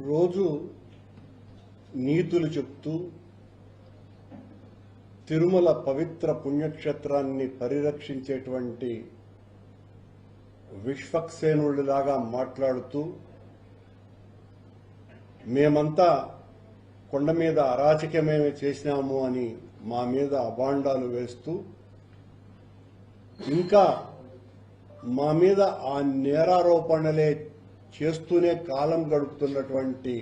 రోజు నీతులు చెప్తూ తిరుమల పవిత్ర పుణ్యక్షేత్రాన్ని పరిరక్షించేటువంటి విశ్వక్సేనుడిలాగా మాట్లాడుతూ మేమంతా కొండ మీద అరాచకమేమి చేసినాము అని మా మీద అభాండాలు వేస్తూ ఇంకా మా మీద ఆ నేరారోపణలే చేస్తూనే కాలం గడుపుతున్నటువంటి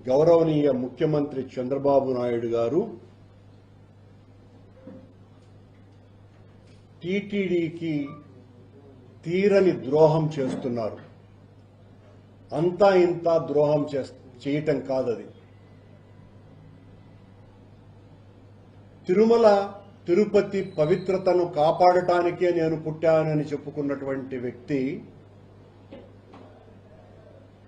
గౌరవనీయ ముఖ్యమంత్రి చంద్రబాబు నాయుడు గారు టీటీడీకి తీరని ద్రోహం చేస్తున్నారు. అంతా ఇంత ద్రోహం చేయటం కాదది. తిరుమల తిరుపతి పవిత్రతను కాపాడటానికే నేను పుట్టానని చెప్పుకున్నటువంటి వ్యక్తి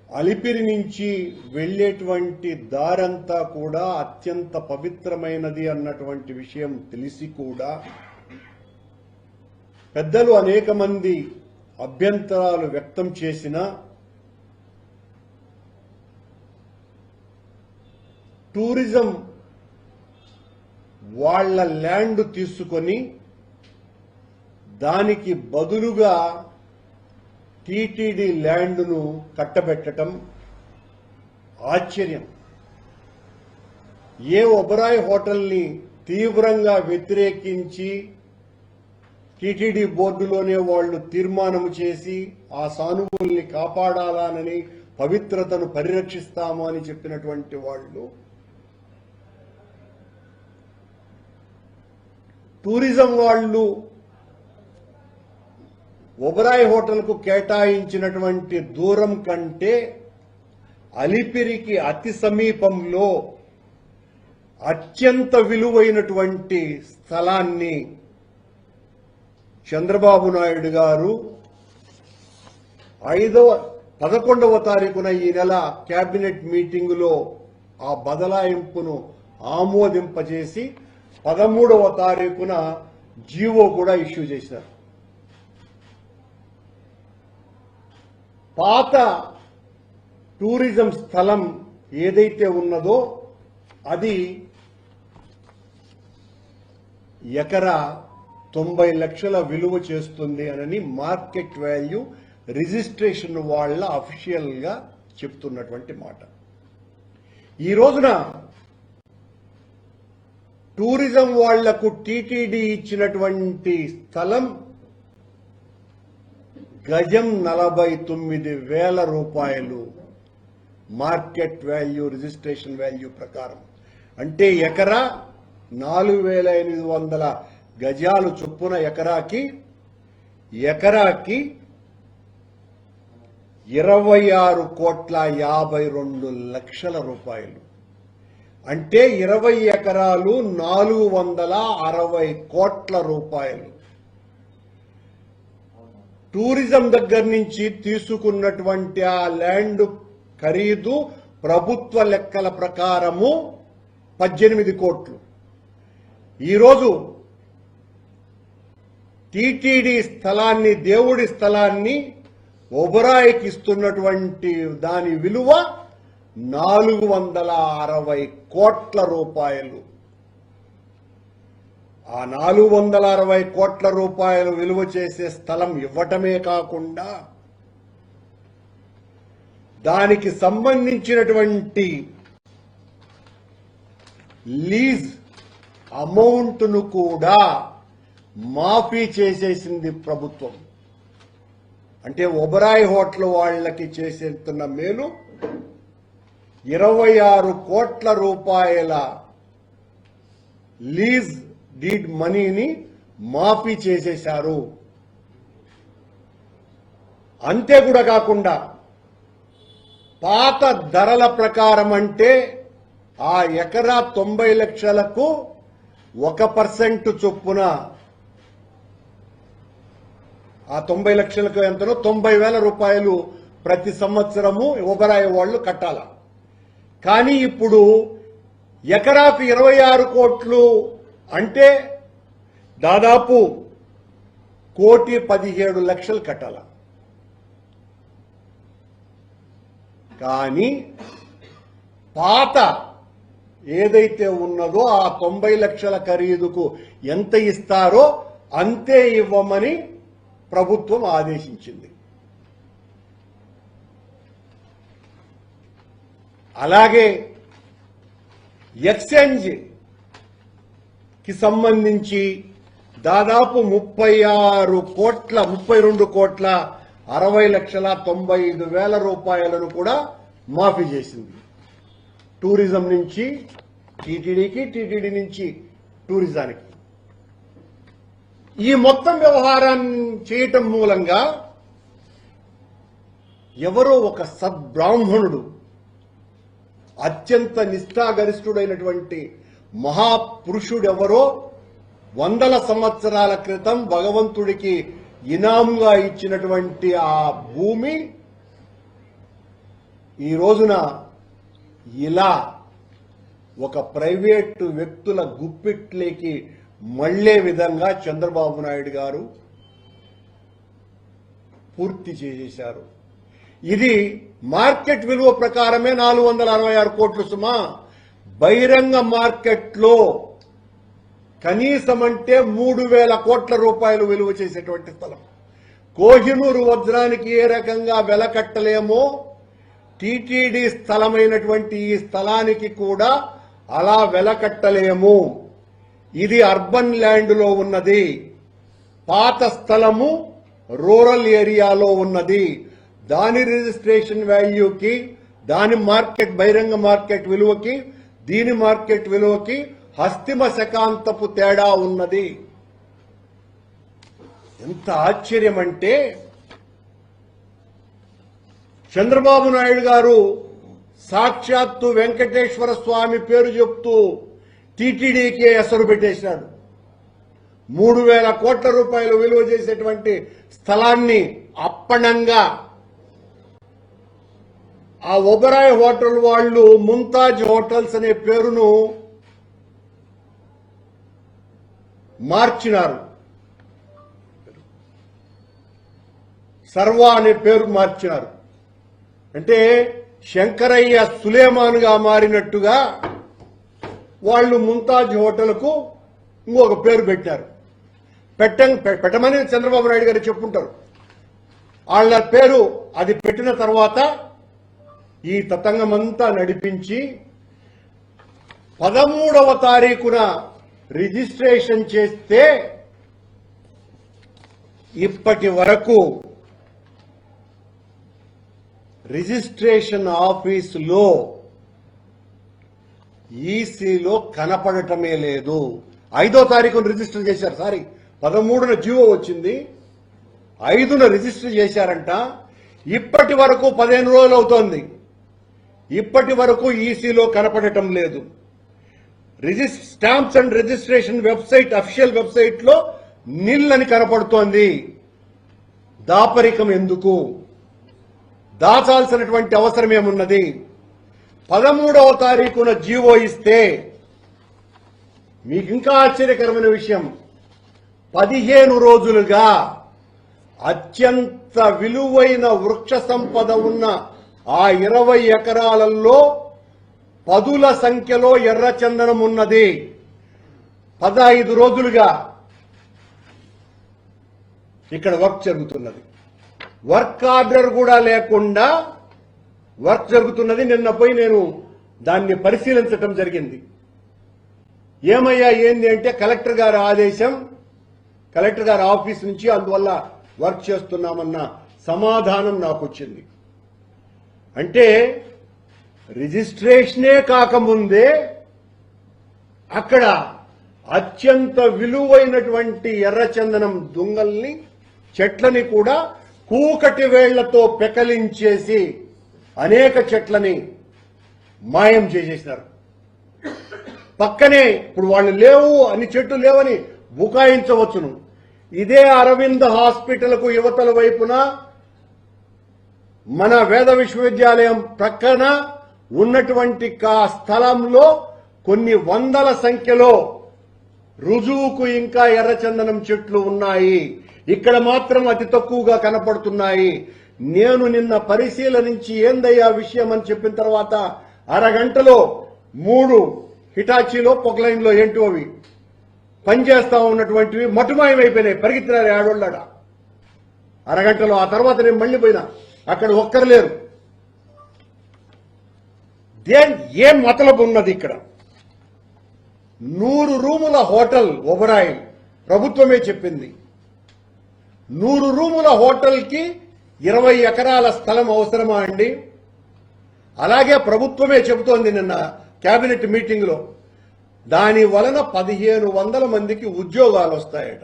అలిపిరి నుంచి వెళ్లేటువంటి దారంతా కూడా అత్యంత పవిత్రమైనది అన్నటువంటి విషయం తెలిసి కూడా పెద్దలు అనేక మంది అభ్యంతరాలు వ్యక్తం చేసినా టూరిజం వాళ్ల ల్యాండ్ తీసుకొని దానికి బదులుగా టీటీడీ ల్యాండ్ను కట్టబెట్టడం ఆశ్చర్యం. ఏ ఒబరాయ్ హోటల్ని తీవ్రంగా వ్యతిరేకించి టీటీడీ బోర్డులోనే వాళ్లు తీర్మానం చేసి ఆ సానుభూల్ని కాపాడాలని పవిత్రతను పరిరక్షిస్తాము అని చెప్పినటువంటి వాళ్లు టూరిజం వాళ్లు ఒబరాయ్ హోటల్కు కేటాయించినటువంటి దూరం కంటే అలిపిరికి అతి సమీపంలో అత్యంత విలువైనటువంటి స్థలాన్ని చంద్రబాబు నాయుడు గారు 11వ తారీఖున ఈ నెల కేబినెట్ మీటింగులో ఆ బదలాయింపును ఆమోదింపజేసి 13వ తారీఖున జీవో కూడా ఇష్యూ చేశారు. పాత టూరిజం స్థలం ఏదైతే ఉన్నదో అది ఎకరా 90 లక్షల విలువ చేస్తుంది అని మార్కెట్ వాల్యూ రిజిస్ట్రేషన్ వాళ్ళ అఫీషియల్ గా చెప్తున్నటువంటి మాట. ఈ రోజున టూరిజం వాళ్లకు టీటీడీ ఇచ్చినటువంటి స్థలం గజం 49,000 రూపాయలు మార్కెట్ వాల్యూ రిజిస్ట్రేషన్ వాల్యూ ప్రకారం. అంటే ఎకరా 4,800 గజాలు చొప్పున ఎకరాకి 26,52,00,000 రూపాయలు. అంటే 20 ఎకరాలు 460 కోట్ల రూపాయలు. టూరిజం దగ్గర నుంచి తీసుకున్నటువంటి ఆ ల్యాండ్ ఖరీదు ప్రభుత్వ లెక్కల ప్రకారము 18 కోట్లు. ఈరోజు టీటీడీ స్థలాన్ని, దేవుడి స్థలాన్ని ఒబరాయికి ఇస్తున్నటువంటి దాని విలువ 460 కోట్ల రూపాయలు. ఆ 460 కోట్ల రూపాయలు విలువ చేసే స్థలం ఇవ్వటమే కాకుండా దానికి సంబంధించినటువంటి లీజ్ అమౌంట్ను కూడా మాఫీ చేసేసింది ప్రభుత్వం. అంటే ఒబరాయ్ హోటల్ వాళ్లకి చేసేస్తున్న మేలు 26 కోట్ల రూపాయల లీజ్ డీడ్ మనీని మాఫీ చేసేశారు. అంతే కూడా కాకుండా పాత ధరల ప్రకారం అంటే ఆ ఎకరా 90 లక్షలకు 1% చొప్పున ఆ 90 లక్షలకు ఎంతనో 90,000 రూపాయలు ప్రతి సంవత్సరము ఒబరాయ్ వాళ్ళు కట్టాల. కానీ ఇప్పుడు ఎకరాకు 26 కోట్లు అంటే దాదాపు 1,17,00,000 కట్టాల. కానీ పాత ఏదైతే ఉన్నదో ఆ 90 లక్షల ఖరీదుకు ఎంత ఇస్తారో అంతే ఇవ్వమని ప్రభుత్వం ఆదేశించింది. అలాగే ఎక్స్చేంజ్ కి సంబంధించి దాదాపు 32 కోట్ల 60,95,000 రూపాయలను కూడా మాఫీ చేసింది. టూరిజం నుంచి టీటీడీకి, టీటీడీ నుంచి టూరిజానికి. ఈ మొత్తం వ్యవహారాన్ని చేయటం మూలంగా ఎవరో ఒక సద్బ్రాహ్మణుడు, అత్యంత నిష్ఠాగరిష్ఠుడైనటువంటి మహాపురుషుడెవరో 100 సంవత్సరాల క్రితం భగవంతుడికి ఇనాముగా ఇచ్చినటువంటి ఆ భూమి ఈ రోజున ఇలా ఒక ప్రైవేటు వ్యక్తుల గుప్పిట్లోకి మళ్లే విధంగా చంద్రబాబు నాయుడు గారు పూర్తి చేసేశారు. ఇది మార్కెట్ విలువ ప్రకారమే 466 కోట్లు సుమా. బహిరంగ మార్కెట్లో కనీసం అంటే 3,000 కోట్ల రూపాయలు విలువ చేసేటువంటి స్థలం. కోహినూరు వజ్రానికి ఏ రకంగా వెల కట్టలేమో టీటీడీ స్థలమైనటువంటి ఈ స్థలానికి కూడా అలా వెల కట్టలేము. ఇది అర్బన్ ల్యాండ్లో ఉన్నది, పాత స్థలము రూరల్ ఏరియాలో ఉన్నది. దాని రిజిస్ట్రేషన్ వాల్యూకి, దాని మార్కెట్ బహిరంగ మార్కెట్ విలువకి, దీని మార్కెట్ విలువకి హస్తిమ శకాంతపు తేడా ఉన్నది. ఎంత ఆశ్చర్యం అంటే చంద్రబాబు నాయుడు గారు సాక్షాత్తు వెంకటేశ్వర స్వామి పేరు చెప్తూ టీటీడీకి ఎసరు పెట్టేశాడు. 3,000 కోట్ల రూపాయలు విలువ చేసేటువంటి స్థలాన్ని అప్పనంగా ఆ ఒబరాయ్ హోటల్ వాళ్ళు ముంతాజ్ హోటల్స్ అనే పేరును మార్చినారు. సర్వా అనే పేరు మార్చినారు. అంటే శంకరయ్య సులేమాన్గా మారినట్టుగా వాళ్ళు ముంతాజ్ హోటల్కు ఇంకొక పేరు పెట్టారు. పెట్టమని చంద్రబాబు నాయుడు గారు చెప్పుంటారు. వాళ్ళ పేరు అది పెట్టిన తర్వాత ఈ తతంగమంతా నడిపించి 13వ తారీఖున రిజిస్ట్రేషన్ చేస్తే ఇప్పటి వరకు రిజిస్ట్రేషన్ ఆఫీసులో ఈసీలో కనపడటమే లేదు. 5వ తారీఖున రిజిస్టర్ చేశారు. 13న జీవో వచ్చింది, 5న రిజిస్టర్ చేశారంట. ఇప్పటి వరకు 15 రోజులు అవుతోంది. ఇప్పటి వరకు ఈసీలో కనపడటం లేదు. Stamps and registration website, official website లో నిల్ అని కనపడుతోంది. దాపరికం ఎందుకు? దాచాల్సినటువంటి అవసరం ఏమున్నది? 13వ తారీఖున జీవో ఇస్తే మీకు ఇంకా ఆశ్చర్యకరమైన విషయం, 15 రోజులుగా అత్యంత విలువైన వృక్ష సంపద ఉన్న ఆ 20 ఎకరాలలో పదుల సంఖ్యలో ఎర్రచందనం ఉన్నది. 15 రోజులుగా ఇక్కడ వర్క్ జరుగుతున్నది. వర్క్ ఆర్డర్ కూడా లేకుండా వర్క్ జరుగుతున్నది. నిన్న పోయి నేను దాన్ని పరిశీలించటం జరిగింది. ఏమయ్యా ఏంది అంటే కలెక్టర్ గారి ఆదేశం, కలెక్టర్ గారి ఆఫీస్ నుంచి, అందువల్ల వర్క్ చేస్తున్నామన్న సమాధానం నాకు వచ్చింది. అంటే రిజిస్ట్రేషనే కాకముందే అక్కడ అత్యంత విలువైనటువంటి ఎర్రచందనం దుంగల్ని, చెట్లని కూడా కూకటి వేళ్లతో పెకలించేసి అనేక చెట్లని మాయం చేసేసినారు. పక్కనే ఇప్పుడు వాళ్ళు లేవు అని, చెట్టు లేవని బుకాయించవచ్చును. ఇదే అరవింద్ హాస్పిటల్కు యువతల వైపున మన వేద విశ్వవిద్యాలయం ప్రక్కన ఉన్నటువంటి స్థలంలో కొన్ని వందల సంఖ్యలో రుజువుకు ఇంకా ఎర్రచందనం చెట్లు ఉన్నాయి. ఇక్కడ మాత్రం అతి తక్కువగా కనపడుతున్నాయి. నేను నిన్న పరిశీలనించి ఏందయ్యా విషయం అని చెప్పిన తర్వాత అరగంటలో 3 హిటాచీలో పొగలైన్లో ఏంటో అవి పనిచేస్తా ఉన్నటువంటివి మటుమాయమైపోయినాయి. పరిగెత్తినారు ఆడోళ్ళాడ అరగంటలో. ఆ తర్వాత నేను మళ్ళీ పోయినా, అక్కడ ఒక్కరు లేరు. ఏం మతలబు ఉన్నది ఇక్కడ? 100 రూముల హోటల్ ఒబరాయ్ ప్రభుత్వమే చెప్పింది. 100 రూముల హోటల్కి 20 ఎకరాల స్థలం అవసరమా అండి? అలాగే ప్రభుత్వమే చెబుతోంది నిన్న కేబినెట్ మీటింగ్ లో, దాని వలన 1500 మందికి ఉద్యోగాలు వస్తాయట.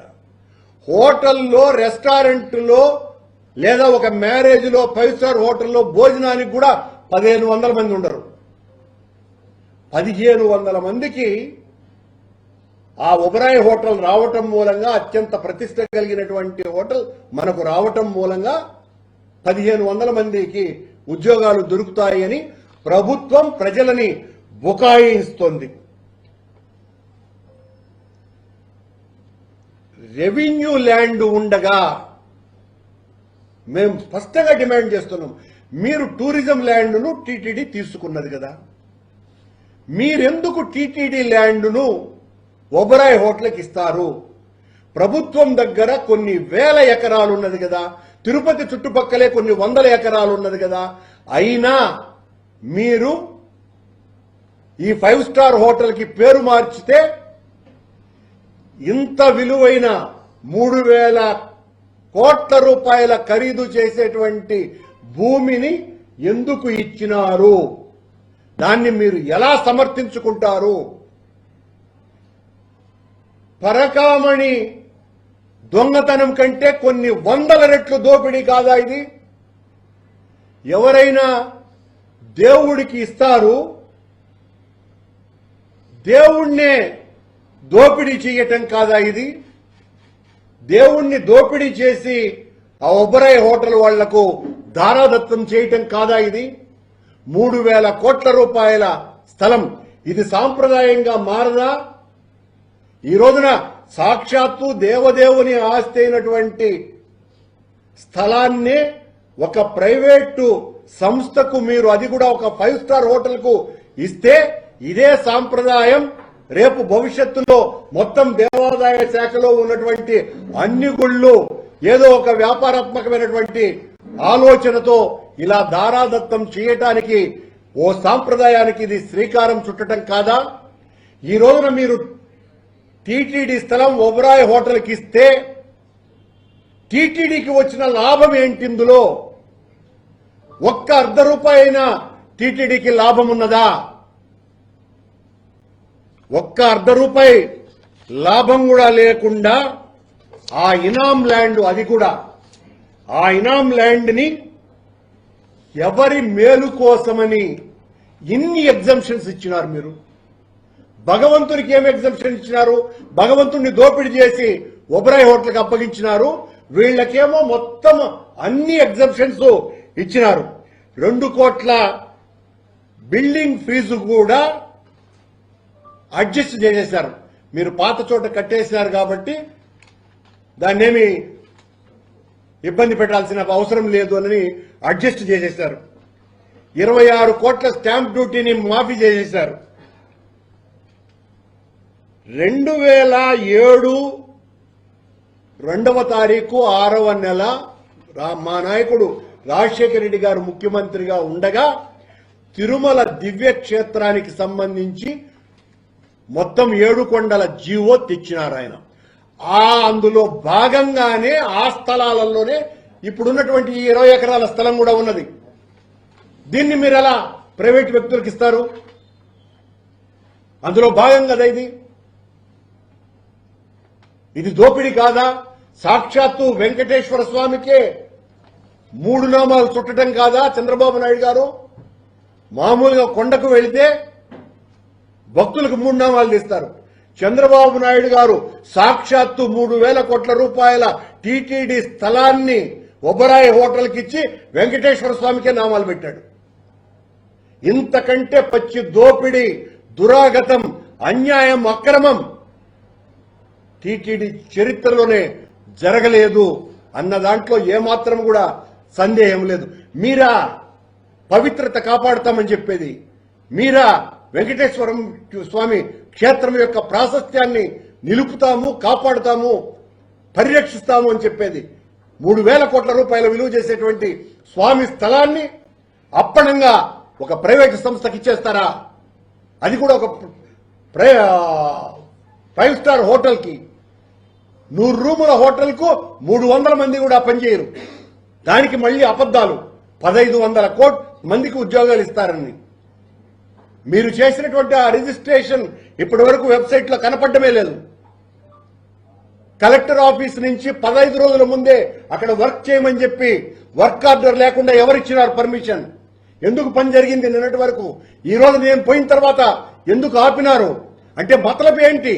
హోటల్లో, రెస్టారెంట్లో లేదా ఒక మ్యారేజ్ లో 5 స్టార్ హోటల్లో భోజనానికి కూడా 1500 మంది ఉండరు. 1500 మందికి ఆ ఒబరాయ్ హోటల్ రావటం మూలంగా, అత్యంత ప్రతిష్ట కలిగినటువంటి హోటల్ మనకు రావటం మూలంగా 1500 మందికి ఉద్యోగాలు దొరుకుతాయని ప్రభుత్వం ప్రజలని బుకాయిస్తోంది. రెవెన్యూ ల్యాండ్ ఉండగా మేము స్పష్టంగా డిమాండ్ చేస్తున్నాం, మీరు టూరిజం ల్యాండ్ను టీటీడీ తీసుకున్నది కదా, మీరెందుకు టీటీడీ ల్యాండ్ను ఒబరాయ్ హోటల్కి ఇస్తారు? ప్రభుత్వం దగ్గర కొన్ని వేల ఎకరాలు ఉన్నది కదా, తిరుపతి చుట్టుపక్కలే కొన్ని వందల ఎకరాలు ఉన్నది కదా, అయినా మీరు ఈ 5 స్టార్ హోటల్కి పేరు మార్చితే ఇంత విలువైన 3000 కోట్ల రూపాయల ఖరీదు చేసేటువంటి భూమిని ఎందుకు ఇచ్చినారు? దాన్ని మీరు ఎలా సమర్థించుకుంటారు? పరకామణి దొంగతనం కంటే కొన్ని వందల రెట్లు దోపిడీ కాదా ఇది? ఎవరైనా దేవుడికి ఇస్తారు, దేవుణ్ణే దోపిడీ చేయటం కాదా ఇది? దేవుణ్ణి దోపిడీ చేసి ఆ ఒబరాయ్ హోటల్ వాళ్లకు దారాదత్తం చేయటం కాదా ఇది? 3000 కోట్ల రూపాయల స్థలం ఇది సాంప్రదాయంగా మారదా? ఈ రోజున సాక్షాత్తు దేవదేవుని ఆస్తి అయినటువంటి స్థలాన్ని ఒక ప్రైవేటు సంస్థకు మీరు, అది కూడా ఒక 5 స్టార్ హోటల్కు ఇస్తే, ఇదే సాంప్రదాయం రేపు భవిష్యత్తులో మొత్తం దేవాదాయ శాఖలో ఉన్నటువంటి అన్ని గుళ్ళు ఏదో ఒక వ్యాపారాత్మకమైనటువంటి ఆలోచనతో ఇలా దారాదత్తం చేయటానికి, ఓ సాంప్రదాయానికి ఇది శ్రీకారం చుట్టడం కాదా? ఈ రోజున మీరు టీటీడీ స్థలం ఒబరాయ్ హోటల్కి ఇస్తే టీటీడీకి వచ్చిన లాభం ఏంటి? ఇందులో ఒక్క ₹1 అయినా టీటీడీకి లాభం ఉన్నదా? ఒక్క ₹1 లాభం కూడా లేకుండా ఆ ఇనాం ల్యాండ్, అది కూడా ఆ ఇనాం ల్యాండ్ ని ఎవరి మేలు కోసమని ఇన్ని ఎగ్జంప్షన్స్ ఇచ్చినారు మీరు? భగవంతునికి ఏం ఎగ్జంప్షన్ ఇచ్చినారు? భగవంతుడిని దోపిడీ చేసి ఒబరాయ్ హోటల్కి అప్పగించినారు. వీళ్ళకేమో మొత్తం అన్ని ఎగ్జంప్షన్స్ ఇచ్చినారు. 2 కోట్ల బిల్డింగ్ ఫీజు కూడా అడ్జస్ట్ చేసేశారు. మీరు పాత చోట కట్టేసినారు కాబట్టి దాన్నేమి ఇబ్బంది పెట్టాల్సిన అవసరం లేదు అని అడ్జస్ట్ చేసేశారు. 26 కోట్ల స్టాంప్ డ్యూటీని మాఫీ చేసేశారు. 2007 2వ తారీఖు 6వ నెల మా నాయకుడు రాజశేఖర రెడ్డి గారు ముఖ్యమంత్రిగా ఉండగా తిరుమల దివ్య క్షేత్రానికి సంబంధించి మొత్తం 7 కొండల జీవో తెచ్చినారు ఆయన. అందులో భాగంగానే ఆ స్థలాలలోనే ఇప్పుడున్నటువంటి 20 ఎకరాల స్థలం కూడా ఉన్నది. దీన్ని మీరు ఎలా ప్రైవేట్ వ్యక్తులకు ఇస్తారు? అందులో భాగం కదా ఇది. ఇది దోపిడీ కాదా? సాక్షాత్తు వెంకటేశ్వర స్వామికే 3 నామాలు చుట్టడం కాదా చంద్రబాబు నాయుడు గారు? మామూలుగా కొండకు వెళితే భక్తులకు 3 నామాలు తీస్తారు. చంద్రబాబు నాయుడు గారు సాక్షాత్తు 3000 కోట్ల రూపాయల టీటీడీ స్థలాన్ని ఒబరాయ్ హోటల్కి ఇచ్చి వెంకటేశ్వర స్వామికే నామాలు పెట్టాడు. ఇంతకంటే పచ్చి దోపిడీ, దురాగతం, అన్యాయం, అక్రమం టీటీడీ చరిత్రలోనే జరగలేదు అన్న దాంట్లో ఏమాత్రం కూడా సందేహం లేదు. మీరా పవిత్రత కాపాడుతామని చెప్పేది? మీరా వెంకటేశ్వరం స్వామి క్షేత్రం యొక్క ప్రాశస్త్యాన్ని నిలుపుతాము, కాపాడుతాము, పరిరక్షిస్తాము అని చెప్పేది? 3,000 కోట్ల రూపాయల విలువ చేసేటువంటి స్వామి స్థలాన్ని అప్పనంగా ఒక ప్రైవేటు సంస్థకి ఇచ్చేస్తారా? అది కూడా ఒక 5 స్టార్ హోటల్కి, 100 రూముల హోటల్కు 300 మంది కూడా పనిచేయరు. దానికి మళ్ళీ అబద్ధాలు. 1,500 మందికి ఉద్యోగాలు ఇస్తారని మీరు చేసినటువంటి ఆ రిజిస్ట్రేషన్ ఇప్పటి వరకు వెబ్సైట్లో కనపడమే లేదు. కలెక్టర్ ఆఫీస్ నుంచి 15 రోజుల ముందే అక్కడ వర్క్ చేయమని చెప్పి వర్క్ ఆర్డర్ లేకుండా ఎవరిచ్చినారు పర్మిషన్? ఎందుకు పని జరిగింది నిన్నటి వరకు? ఈ రోజు నేను పోయిన తర్వాత ఎందుకు ఆపినారు అంటే మతలబు ఏంటి?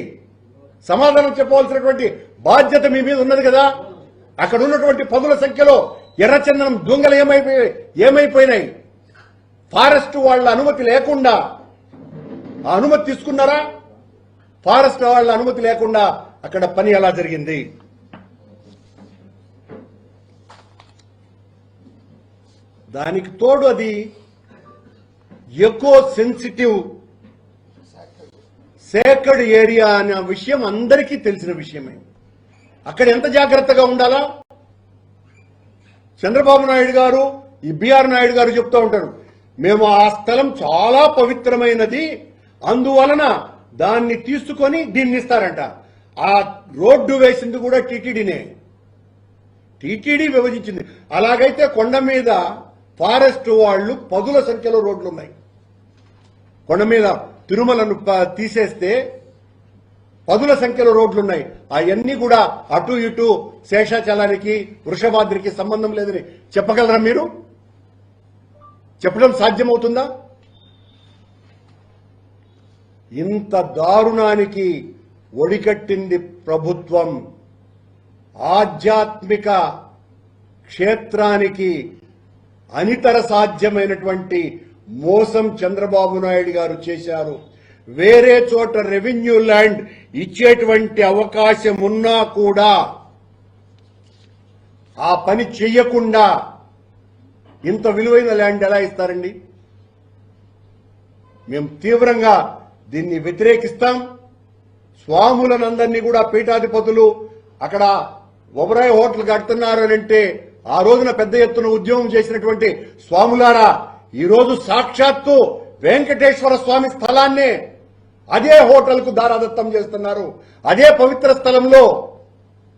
సమాధానం చెప్పవలసినటువంటి బాధ్యత మీ మీద ఉన్నది కదా. అక్కడ ఉన్నటువంటి పదుల సంఖ్యలో ఎర్రచందనం దొంగలు ఏమైపోయినాయి? ఫారెస్ట్ వాళ్ళ అనుమతి లేకుండా ఆ అనుమతి తీసుకున్నారా? ఫారెస్ట్ వాళ్ళ అనుమతి లేకుండా అక్కడ పని ఎలా జరిగింది? దానికి తోడు అది ఎకో సెన్సిటివ్ సేక్రెడ్ ఏరియా అనే విషయం అందరికీ తెలిసిన విషయమే. అక్కడ ఎంత జాగ్రత్తగా ఉండాలా? చంద్రబాబు నాయుడు గారు, ఈ బిఆర్ నాయుడు గారు చెప్తూ ఉంటారు, మేము ఆ స్థలం చాలా పవిత్రమైనది, అందువలన దాన్ని తీసుకొని దీన్ని ఇస్తారంట. ఆ రోడ్డు వేసింది కూడా టీటీడీనే, టీటీడీ విభజించింది. అలాగైతే కొండ మీద ఫారెస్ట్ వాళ్ళు 10ల సంఖ్యలో రోడ్లు ఉన్నాయి. కొండ మీద తిరుమలను తీసేస్తే 10ల సంఖ్యలో రోడ్లున్నాయి. అవన్నీ కూడా అటు ఇటు శేషాచలానికి, వృషభాద్రికి సంబంధం లేదని చెప్పగలరా మీరు? చెప్పడం సాధ్యమవుతుందా? ఇంత దారుణానికి ఒడికట్టింది ప్రభుత్వం. ఆధ్యాత్మిక క్షేత్రానికి అనితర సాధ్యమైనటువంటి మోసం చంద్రబాబు నాయుడు గారు చేశారు. వేరే చోట రెవెన్యూ ల్యాండ్ ఇచ్చేటువంటి అవకాశం ఉన్నా కూడా ఆ పని చెయ్యకుండా ఇంత విలువైన ల్యాండ్ ఎలా ఇస్తారండి? మేము తీవ్రంగా దీన్ని వ్యతిరేకిస్తాం. స్వాములనందరినీ కూడా పీఠాధిపతులు అక్కడ ఒబరాయ్ హోటల్ కడుతున్నారు అని అంటే ఆ రోజున పెద్ద ఎత్తున ఉద్యమం చేసినటువంటి స్వాములారా, ఈ రోజు సాక్షాత్తు వెంకటేశ్వర స్వామి స్థలాన్నే అదే హోటల్కు దారాదత్తం చేస్తున్నారు. అదే పవిత్ర స్థలంలో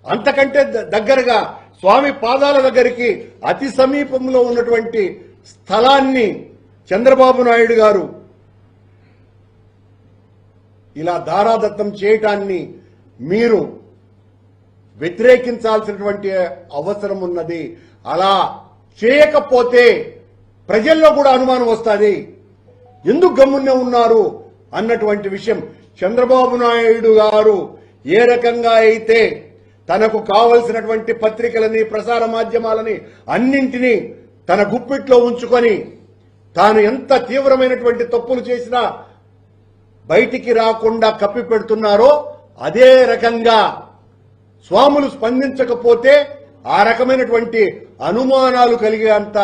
అంతకంటే దగ్గరగా స్వామి పాదాల దగ్గరికి అతి సమీపంలో ఉన్నటువంటి స్థలాన్ని చంద్రబాబు నాయుడు గారు ఇలా దారాదత్తం చేయటాన్ని మీరు వ్యతిరేకించాల్సినటువంటి అవసరం ఉన్నది. అలా చేయకపోతే ప్రజల్లో కూడా అనుమానం వస్తుంది, ఎందుకు గమ్మునే ఉన్నారు అన్నటువంటి విషయం. చంద్రబాబు నాయుడు గారు ఏ రకంగా అయితే తనకు కావలసినటువంటి పత్రికలని, ప్రసార మాధ్యమాలని అన్నింటినీ తన గుప్పిట్లో ఉంచుకొని తాను ఎంత తీవ్రమైనటువంటి తప్పులు చేసినా బయటికి రాకుండా కప్పి పెడుతున్నారో, అదే రకంగా స్వాములు స్పందించకపోతే ఆ రకమైనటువంటి అనుమానాలు కలిగేంత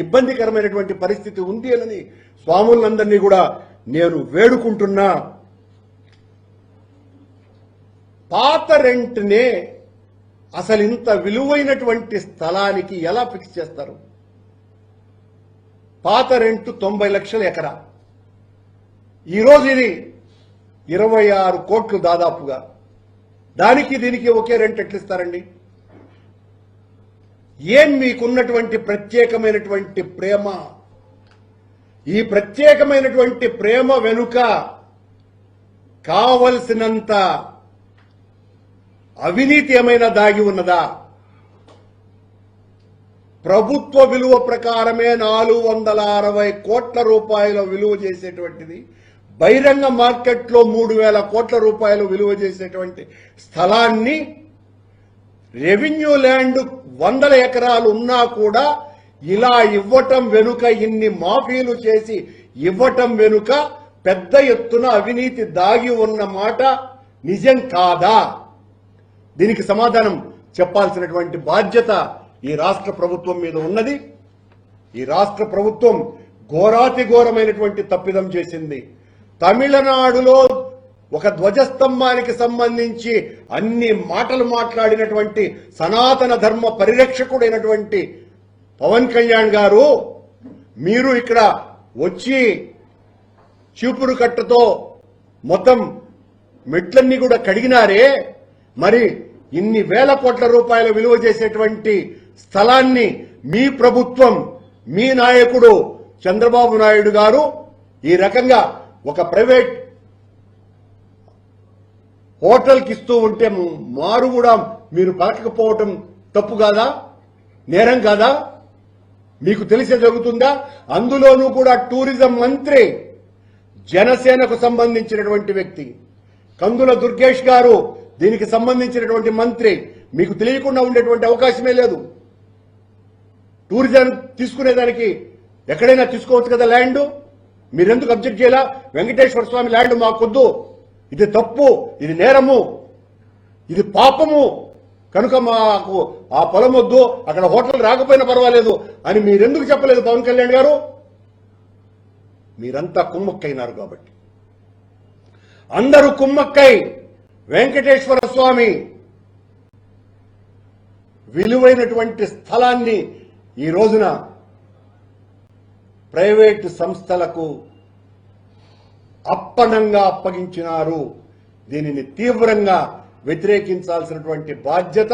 ఇబ్బందికరమైనటువంటి పరిస్థితి ఉంది అని స్వాములందరినీ కూడా నేను వేడుకుంటున్నా. పాత రెంట్నే అసలు ఇంత విలువైనటువంటి స్థలానికి ఎలా ఫిక్స్ చేస్తారు? పాత రెంట్ 90 లక్షల ఎకరా, ఈరోజు ఇది 26 కోట్లు దాదాపుగా. దానికి దీనికి ఒకే రెంట్ ఎట్లిస్తారండి? ఏం మీకున్నటువంటి ప్రత్యేకమైనటువంటి ప్రేమ? ఈ ప్రత్యేకమైనటువంటి ప్రేమ వెనుక కావలసినంత అవినీతి ఏమైనా దాగి ఉన్నదా? ప్రభుత్వ విలువ ప్రకారమే 460 కోట్ల రూపాయల విలువ చేసేటువంటిది, బహిరంగ మార్కెట్లో 3,000 కోట్ల రూపాయలు విలువ చేసేటువంటి స్థలాన్ని రెవెన్యూ ల్యాండ్ 100 ఎకరాలు ఉన్నా కూడా ఇలా ఇవ్వటం వెనుక, ఇన్ని మాఫీలు చేసి ఇవ్వటం వెనుక పెద్ద ఎత్తున అవినీతి దాగి ఉన్న మాట నిజం కాదా? దీనికి సమాధానం చెప్పాల్సినటువంటి బాధ్యత ఈ రాష్ట్ర ప్రభుత్వం మీద ఉన్నది. ఈ రాష్ట్ర ప్రభుత్వం ఘోరాతి ఘోరమైనటువంటి తప్పిదం చేసింది. తమిళనాడులో ఒక ధ్వజస్తంభానికి సంబంధించి అన్ని మాటలు మాట్లాడినటువంటి సనాతన ధర్మ పరిరక్షకుడైనటువంటి పవన్ కళ్యాణ్ గారు, మీరు ఇక్కడ వచ్చి చీపురు కట్టతో మొత్తం మెట్లన్నీ కూడా కడిగినారే, మరి ఇన్ని వేల కోట్ల రూపాయల విలువ చేసేటువంటి స్థలాన్ని మీ ప్రభుత్వం, మీ నాయకుడు చంద్రబాబు నాయుడు గారు ఈ రకంగా ఒక ప్రైవేట్ హోటల్కి ఇస్తూ ఉంటే మారు కూడా మీరు పలకకపోవటం తప్పు కాదా, నేరం కాదా? మీకు తెలిసే జరుగుతుందా? అందులోనూ కూడా టూరిజం మంత్రి జనసేనకు సంబంధించినటువంటి వ్యక్తి కందుల దుర్గేష్ గారు దీనికి సంబంధించినటువంటి మంత్రి. మీకు తెలియకుండా ఉండేటువంటి అవకాశమే లేదు. టూరిజం తీసుకునేదానికి ఎక్కడైనా తీసుకోవచ్చు కదా ల్యాండ్. మీరెందుకు అబ్జెక్ట్ చేయాలా? వెంకటేశ్వర స్వామి ల్యాండ్ మాకొద్దు, ఇది తప్పు, ఇది నేరము, ఇది పాపము, కనుక మాకు ఆ పొలం వద్దు, అక్కడ హోటల్ రాకపోయినా పర్వాలేదు అని మీరెందుకు చెప్పలేదు పవన్ కళ్యాణ్ గారు? మీరంతా కుమ్మక్కైనారు కాబట్టి. అందరూ కుమ్మక్కై వెంకటేశ్వర స్వామి విలువైనటువంటి స్థలాన్ని ఈ రోజున ప్రైవేటు సంస్థలకు అప్పనంగా అప్పగించినారు. దీనిని తీవ్రంగా వ్యతిరేకించాల్సినటువంటి బాధ్యత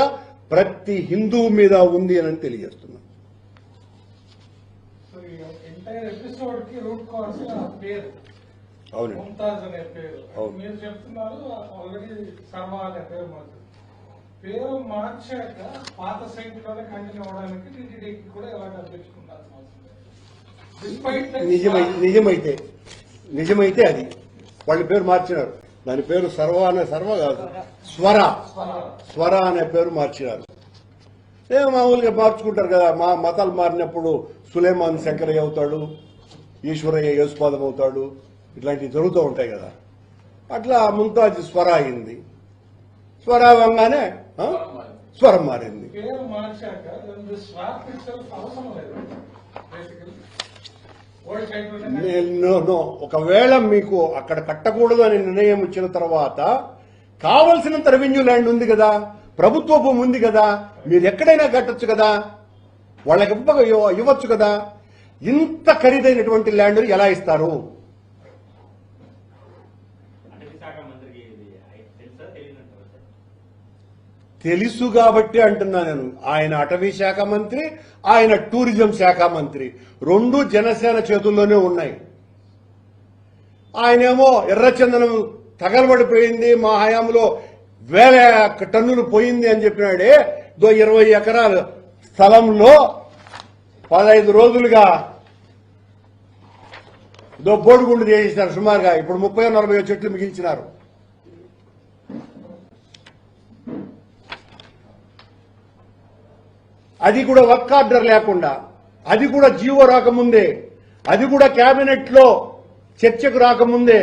ప్రతి హిందువు మీద ఉంది అని తెలియజేస్తున్నాను. అవునండి, ముంతాజ్ అనే పేరు మీరు చెప్తున్నారు, ఆల్రెడీ సర్వ అనే పేరు మాత్రం. పేరు మార్చాక పాత సైట్లోనే కంటిన్యూ అవడానికి టీటీడీకి కూడా ఎలాంటి అభ్యర్థించుకుంటారు? నిజమైతే అది వాళ్ళ పేరు మార్చినారు. దాని పేరు సర్వ కాదు, స్వర అనే పేరు మార్చినారు. మామూలుగా మార్చుకుంటారు కదా. మా మతాలు మారినప్పుడు సులేమాన్ శంకరయ్య అవుతాడు, ఈశ్వరయ్య యేసుపాదం అవుతాడు, ఇట్లాంటివి జరుగుతూ ఉంటాయి కదా. అట్లా ముంతాజ్ స్వర అయింది. స్వర అవ్వగానే స్వరం మారింది. పేరు మార్చాక అవసరం లేదు. ఒకవేళ మీకు అక్కడ కట్టకూడదు అని నిర్ణయం వచ్చిన తర్వాత కావలసినంత రెవెన్యూ ల్యాండ్ ఉంది కదా, ప్రభుత్వ భూమి ఉంది కదా, మీరు ఎక్కడైనా కట్టొచ్చు కదా, వాళ్ళకి ఇవ్వచ్చు కదా. ఇంత ఖరీదైనటువంటి ల్యాండ్ ఎలా ఇస్తారు? తెలుసు కాబట్టి అంటున్నా నేను. ఆయన అటవీ శాఖ మంత్రి, ఆయన టూరిజం శాఖ మంత్రి, రెండు జనసేన చేతుల్లోనే ఉన్నాయి. ఆయనేమో ఎర్రచందనం తగలబడిపోయింది, మా హయాంలో 1000 టన్నులు పోయింది అని చెప్పినాడే. 20 ఎకరాల స్థలంలో 15 రోజులుగా బోడిగుండు చేసినారు సుమారుగా. ఇప్పుడు 30-40 చెట్లు మిగిల్చినారు. అది కూడా వర్క్ ఆర్డర్ లేకుండా, అది కూడా జీవో రాకముందే, అది కూడా కేబినెట్ లో చర్చకు రాకముందే,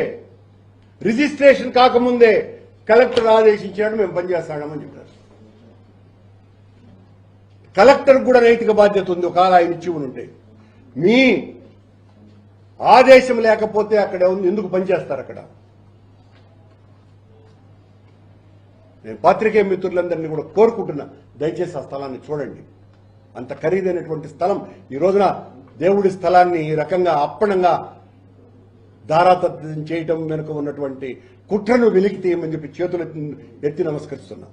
రిజిస్ట్రేషన్ కాకముందే కలెక్టర్ ఆదేశించాడు, మేము పనిచేస్తామని చెప్పారు. కలెక్టర్ కూడా నైతిక బాధ్యత ఉంది. ఒకవేళ ఆయన ఇచ్చి ఉంటే, మీ ఆదేశం లేకపోతే అక్కడ ఎందుకు పనిచేస్తారు? అక్కడ నేను పాత్రికేయ మిత్రులందరినీ కూడా కోరుకుంటున్నా, దయచేసి ఆ స్థలాన్ని చూడండి. అంత ఖరీదైనటువంటి స్థలం ఈ రోజున దేవుడి స్థలాన్ని ఈ రకంగా అప్పనంగా ధారాతత్వం చేయటం వెనుక ఉన్నటువంటి కుట్రను వెలికి తీయమని చెప్పి చేతులు ఎత్తి నమస్కరిస్తున్నాం.